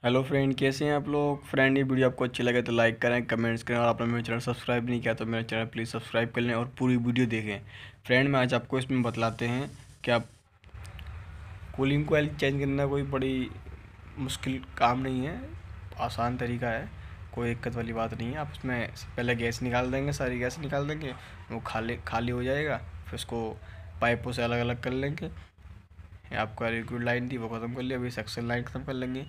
Hello friend, कैसे हैं आप लोग। फ्रेंड, ये वीडियो आपको अच्छी लगे तो लाइक करें, कमेंट्स करें, और आपने मेरा चैनल सब्सक्राइब नहीं किया तो मेरा चैनल प्लीज़ सब्सक्राइब कर लें और पूरी वीडियो देखें। फ्रेंड, मैं आज आपको इसमें बतलाते हैं कि आप कूलिंग कॉइल चेंज करना कोई बड़ी मुश्किल काम नहीं है, आसान तरीका है, कोई दिक्कत वाली बात नहीं है। आप उसमें पहले गैस निकाल देंगे, सारी गैस निकाल देंगे, वो खाली हो जाएगा। फिर उसको पाइपों से अलग अलग कर लेंगे। आपका लिक्विड लाइन थी वो ख़त्म कर लिया, अभी सक्शन लाइन ख़त्म कर लेंगे।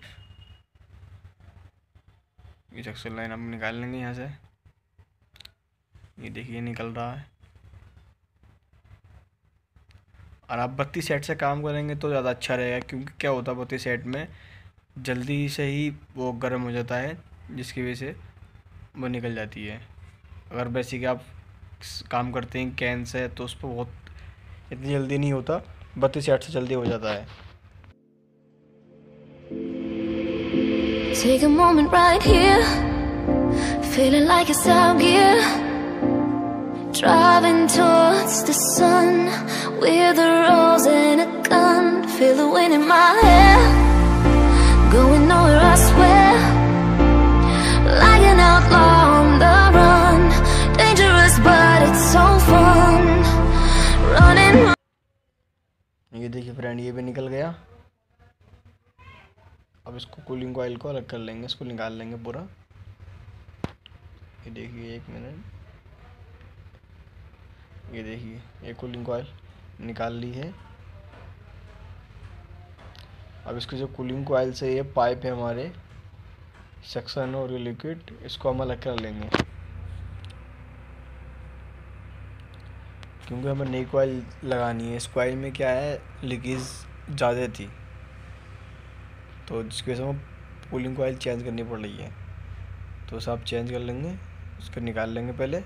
ये सक्शन लाइन हम निकाल लेंगे यहाँ से। ये देखिए निकल रहा है। और आप 32 सेट से काम करेंगे तो ज़्यादा अच्छा रहेगा, क्योंकि क्या होता है 32 सेट में जल्दी से ही वो गर्म हो जाता है, जिसकी वजह से वो निकल जाती है। अगर बेसिक आप काम करते हैं कैन से तो उस पर बहुत इतनी जल्दी नहीं होता, 32 सेट से जल्दी हो जाता है। Take a moment right here, feeling like it's out gear, driving towards the sun with a rose and a gun. Feel the wind in my hair, going nowhere I swear, like an outlaw on the run, dangerous but it's so fun, running. ये देखिए friend, ये भी निकल गया। अब इसको cooling coil को अलग कर लेंगे, इसको निकाल लेंगे पूरा। ये देखिए, एक मिनट, ये देखिए ये कूलिंग कॉइल निकाल ली है। अब इसके जो कूलिंग कॉइल से ये पाइप है हमारे सक्शन और ये लिक्विड, इसको हम अलग कर लेंगे, क्योंकि हमें नई कॉइल लगानी है। इस कॉइल में क्या है, लीकेज ज़्यादा थी, तो जिसकी वजह से हमें कूलिंग कॉइल चेंज करनी पड़ रही है। तो सब चेंज कर लेंगे, उसको निकाल लेंगे पहले।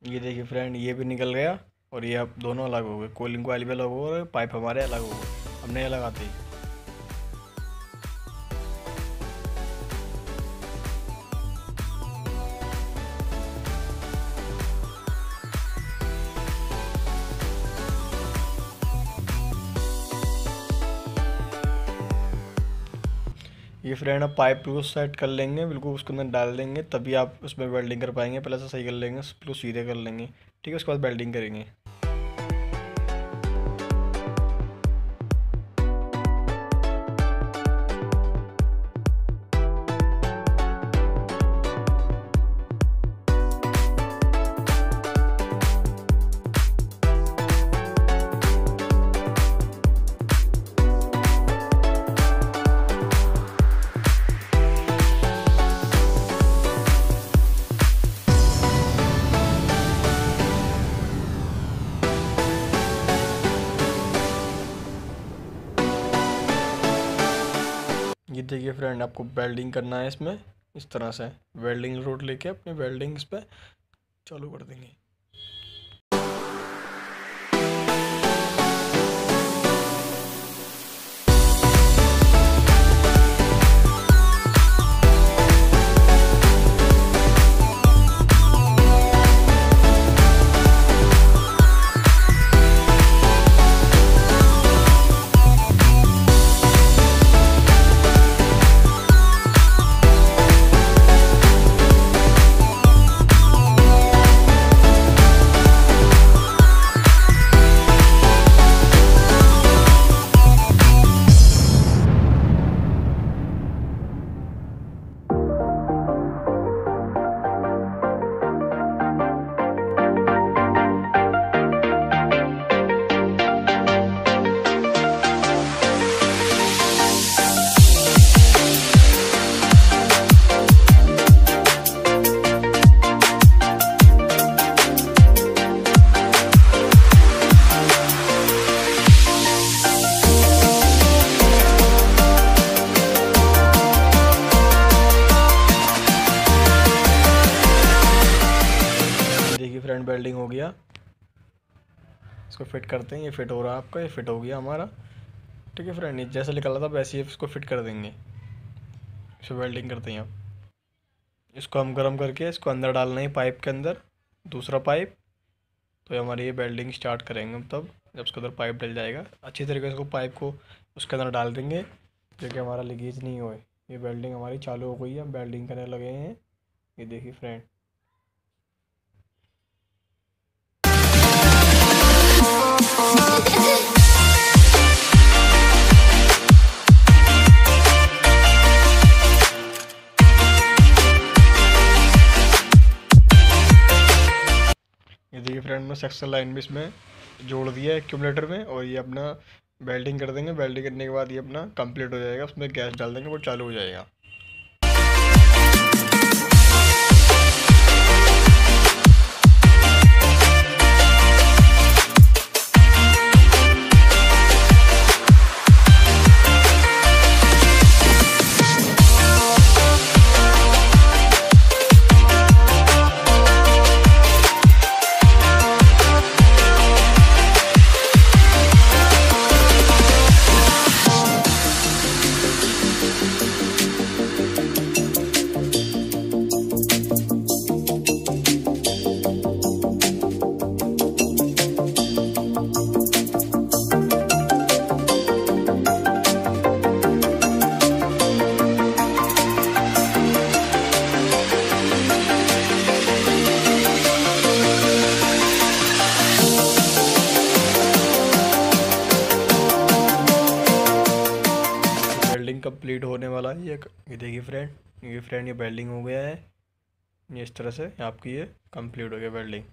ये देखिए फ्रेंड, ये भी निकल गया और ये अब दोनों अलग हो गए, कूलिंग कॉइल भी अलग हो गए, पाइप हमारे अलग हो गए। अब नए लगाते ही ये फ्रेंड, अब पाइप को सेट कर लेंगे, बिल्कुल उसके अंदर डाल देंगे, तभी आप उसमें वेल्डिंग कर पाएंगे। पहले से सही कर लेंगे, बिल्कुल सीधे कर लेंगे, ठीक है। उसके बाद वेल्डिंग करेंगे। ये देखिए फ्रेंड, आपको वेल्डिंग करना है इसमें, इस तरह से वेल्डिंग रोड लेके अपने वेल्डिंग इस पर चालू कर देंगे। फ्रेंड वेल्डिंग हो गया, इसको फिट करते हैं। ये फिट हो रहा है आपका, ये फिट हो गया हमारा। ठीक है फ्रेंड, जैसे निकला था वैसे ही इसको फिट कर देंगे। इसको वेल्डिंग करते हैं अब। इसको हम गर्म करके इसको अंदर डालना है पाइप के अंदर, दूसरा पाइप। तो ये हमारी ये वेल्डिंग स्टार्ट करेंगे हम तब जब उसके अंदर पाइप डल जाएगा। अच्छी तरीके से उसको पाइप को उसके अंदर डाल देंगे जो कि हमारा लीकेज नहीं होए। ये वेल्डिंग हमारी चालू हो गई है, हम वेल्डिंग करने लगे हैं। ये देखिए फ्रेंड, ये देखिए फ्रेंड, में सेक्शन लाइन भी इसमें जोड़ दिया है एक्यूमुलेटर में। और ये अपना वेल्डिंग कर देंगे। वेल्डिंग करने के बाद ये अपना कंप्लीट हो जाएगा, उसमें गैस डाल देंगे, वो चालू हो जाएगा। वेल्डिंग कंप्लीट होने वाला है। ये देखिए फ्रेंड, ये वेल्डिंग हो गया है। ये इस तरह से आपकी ये कंप्लीट हो गया वेल्डिंग।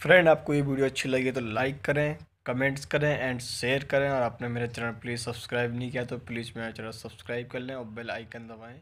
फ्रेंड, आपको ये वीडियो अच्छी लगी तो लाइक करें, कमेंट्स करें एंड शेयर करें। और आपने मेरे चैनल प्लीज़ सब्सक्राइब नहीं किया तो प्लीज़ मेरा चैनल सब्सक्राइब कर लें और बेल आइकन दबाएं